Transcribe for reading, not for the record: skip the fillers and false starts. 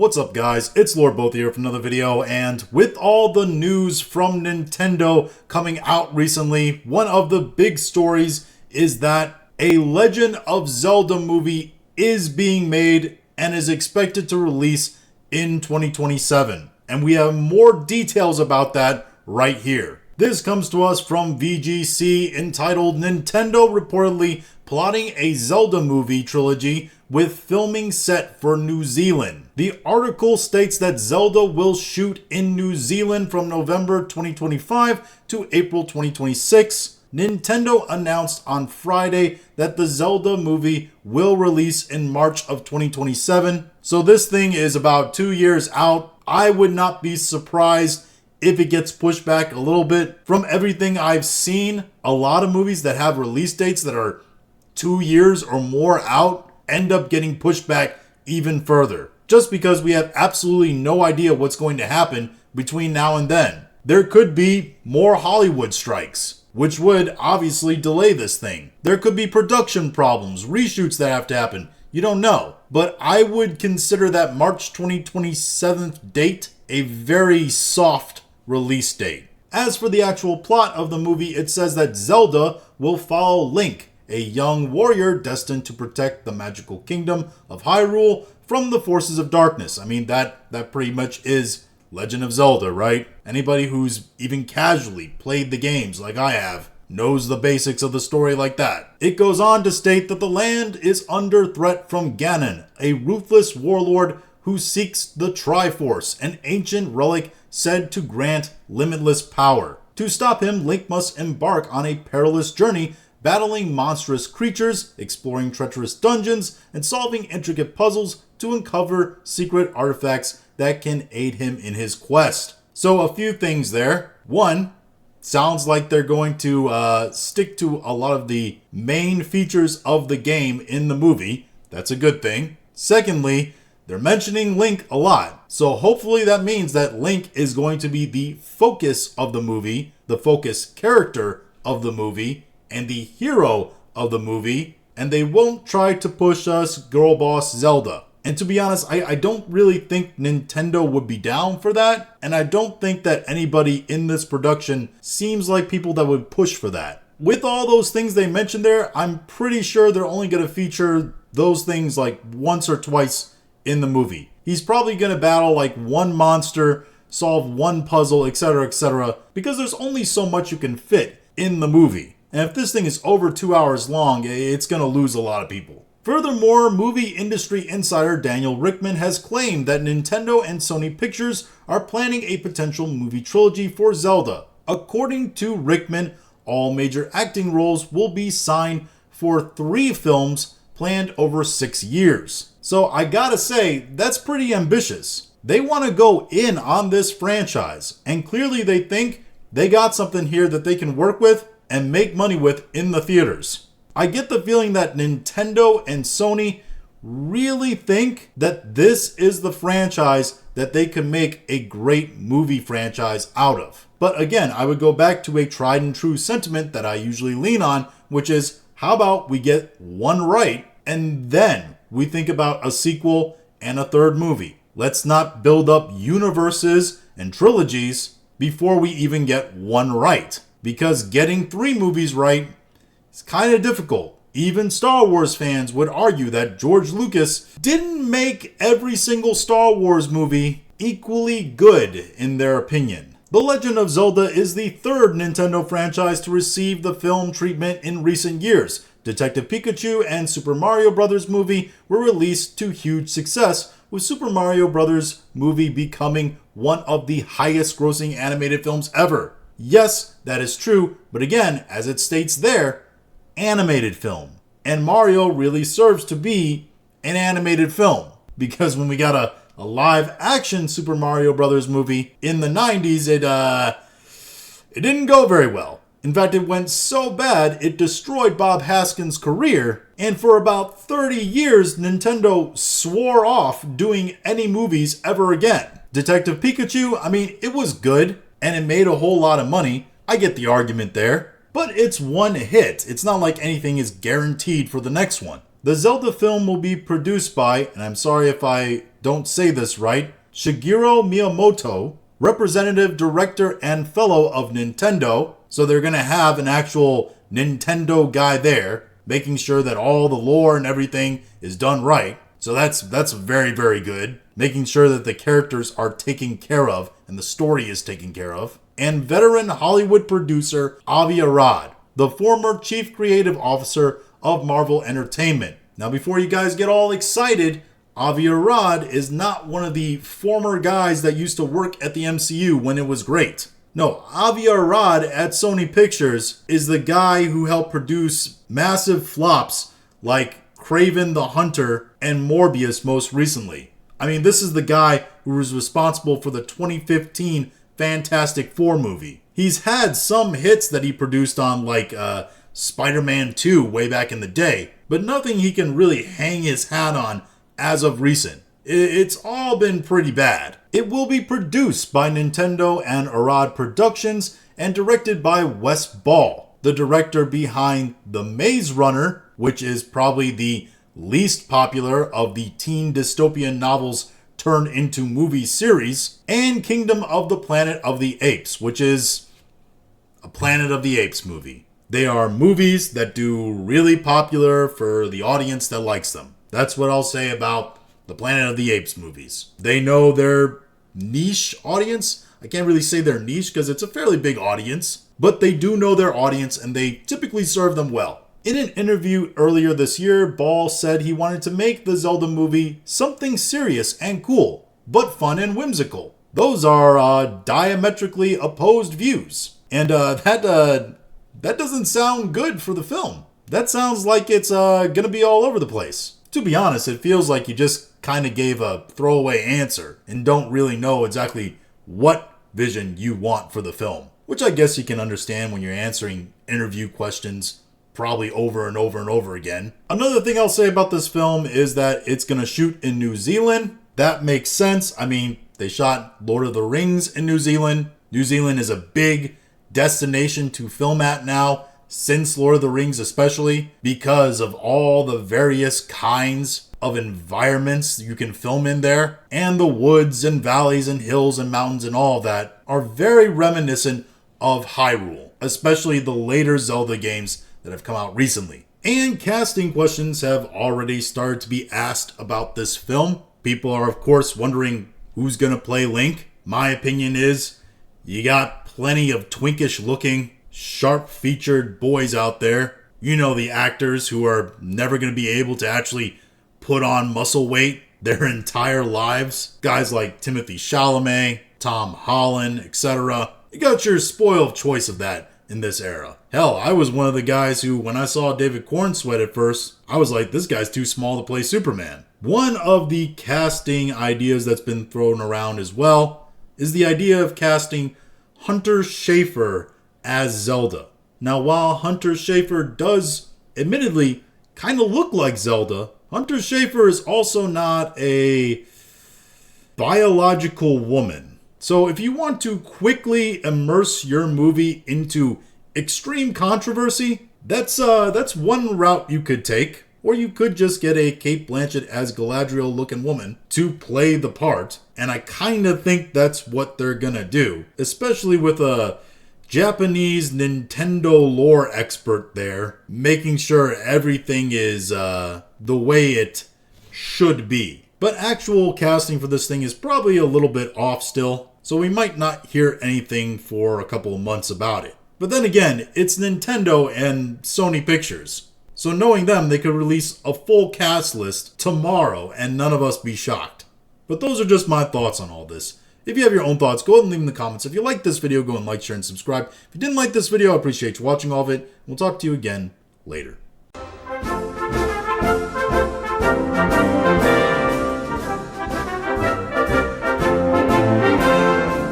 What's up guys, it's Lord Both here from another video, and with all the news from Nintendo coming out recently, one of the big stories is that a Legend of Zelda movie is being made and is expected to release in 2027. And we have more details about that right here. This comes to us from VGC entitled Nintendo reportedly plotting a Zelda movie trilogy with filming set for New Zealand. The article states that Zelda will shoot in New Zealand from November 2025 to April 2026. Nintendo announced on Friday that the Zelda movie will release in March of 2027. So this thing is about 2 years out. I would not be surprised if it gets pushed back a little bit. From everything I've seen, a lot of movies that have release dates that are 2 years or more out end up getting pushed back even further, just because we have absolutely no idea what's going to happen between now and then. There could be more Hollywood strikes, which would obviously delay this thing. There could be production problems, reshoots that have to happen. You don't know. But I would consider that March 2027 date a very soft release date. As for the actual plot of the movie, it says that Zelda will follow Link, a young warrior destined to protect the magical kingdom of Hyrule from the forces of darkness. I mean, that pretty much is Legend of Zelda, right? Anybody who's even casually played the games like I have knows the basics of the story like that. It goes on to state that the land is under threat from Ganon, a ruthless warlord who seeks the Triforce, an ancient relic said to grant limitless power. To stop him, Link must embark on a perilous journey, battling monstrous creatures, exploring treacherous dungeons, and solving intricate puzzles to uncover secret artifacts that can aid him in his quest. So a few things there. One, sounds like they're going to stick to a lot of the main features of the game in the movie. That's a good thing. Secondly, they're mentioning Link a lot. So hopefully that means that Link is going to be the focus of the movie, the focus character of the movie, and the hero of the movie, and they won't try to push us girl boss Zelda. And to be honest, I don't really think Nintendo would be down for that, and I don't think that anybody in this production seems like people that would push for that. With all those things they mentioned there, I'm pretty sure they're only going to feature those things like once or twice in the movie. He's probably going to battle like one monster, solve one puzzle, etc., because there's only so much you can fit in the movie. And if this thing is over 2 hours long, it's going to lose a lot of people. Furthermore, movie industry insider Daniel Rickman has claimed that Nintendo and Sony Pictures are planning a potential movie trilogy for Zelda. According to Rickman, all major acting roles will be signed for 3 films planned over 6 years. So I gotta say, that's pretty ambitious. They want to go in on this franchise, and clearly they think they got something here that they can work with and make money with in the theaters. I get the feeling that Nintendo and Sony really think that this is the franchise that they can make a great movie franchise out of. But again, I would go back to a tried and true sentiment that I usually lean on, which is, how about we get one right and then we think about a sequel and a third movie? Let's not build up universes and trilogies before we even get one right. Because getting 3 movies right is kind of difficult. Even Star Wars fans would argue that George Lucas didn't make every single Star Wars movie equally good in their opinion. The Legend of Zelda is the 3rd Nintendo franchise to receive the film treatment in recent years. Detective Pikachu and Super Mario Bros. Movie were released to huge success, with Super Mario Bros. Movie becoming one of the highest grossing animated films ever. Yes, that is true, but again, as it states there, animated film. And Mario really serves to be an animated film, because when we got a live action Super Mario Bros. Movie in the 90s, it didn't go very well. In fact, it went so bad, it destroyed Bob Haskins' career, and for about 30 years, Nintendo swore off doing any movies ever again. Detective Pikachu, I mean, it was good, and it made a whole lot of money. I get the argument there. But it's one hit. It's not like anything is guaranteed for the next one. The Zelda film will be produced by, and I'm sorry if I don't say this right, Shigeru Miyamoto, representative director and fellow of Nintendo. So they're going to have an actual Nintendo guy there, making sure that all the lore and everything is done right. So that's very, very good. Making sure that the characters are taken care of and the story is taken care of. And veteran Hollywood producer Avi Arad, the former chief creative officer of Marvel Entertainment. Now, before you guys get all excited, Avi Arad is not one of the former guys that used to work at the MCU when it was great. No, Avi Arad at Sony Pictures is the guy who helped produce massive flops like Kraven the Hunter and Morbius most recently. I mean, this is the guy who was responsible for the 2015 Fantastic Four movie. He's had some hits that he produced on like Spider-Man 2 way back in the day, but nothing he can really hang his hat on as of recent. It's all been pretty bad. It will be produced by Nintendo and Arad Productions and directed by Wes Ball, the director behind The Maze Runner, which is probably the least popular of the teen dystopian novels turned into movie series, and Kingdom of the Planet of the Apes, which is a Planet of the Apes movie. They are movies that do really popular for the audience that likes them. That's what I'll say about the Planet of the Apes movies. They know their niche audience. I can't really say their niche because it's a fairly big audience, but they do know their audience and they typically serve them well. In an interview earlier this year, Ball said he wanted to make the Zelda movie something serious and cool, but fun and whimsical. Those are diametrically opposed views. And that doesn't sound good for the film. That sounds like it's gonna be all over the place. To be honest, it feels like you just kind of gave a throwaway answer and don't really know exactly what vision you want for the film, which I guess you can understand when you're answering interview questions probably over and over and over again. Another thing I'll say about this film is that it's gonna shoot in New Zealand. That makes sense. I mean, they shot Lord of the Rings in New Zealand. New Zealand is a big destination to film at now, since Lord of the Rings especially, because of all the various kinds of environments you can film in there, and the woods and valleys and hills and mountains and all that are very reminiscent of Hyrule, especially the later Zelda games that have come out recently. And casting questions have already started to be asked about this film. People are of course wondering who's gonna play Link. My opinion is you got plenty of twinkish looking, sharp featured boys out there. You know, the actors who are never going to be able to actually put on muscle weight their entire lives. Guys like Timothée Chalamet, Tom Holland, etc. You got your spoiled choice of that in this era. Hell, I was one of the guys who, when I saw David Cornsweet at first, I was like, this guy's too small to play Superman. One of the casting ideas that's been thrown around as well is the idea of casting Hunter Schafer as Zelda. Now, while Hunter Schafer does admittedly kind of look like Zelda, Hunter Schafer is also not a biological woman. So if you want to quickly immerse your movie into extreme controversy, that's one route you could take. Or you could just get a Cate Blanchett as Galadriel looking woman to play the part. And I kind of think that's what they're gonna do. Especially with a Japanese Nintendo lore expert there, making sure everything is the way it should be. But actual casting for this thing is probably a little bit off still, so we might not hear anything for a couple of months about it. But then again, it's Nintendo and Sony Pictures. So knowing them, they could release a full cast list tomorrow and none of us be shocked. But those are just my thoughts on all this. If you have your own thoughts, go ahead and leave them in the comments. If you liked this video, go and like, share, and subscribe. If you didn't like this video, I appreciate you watching all of it. We'll talk to you again later.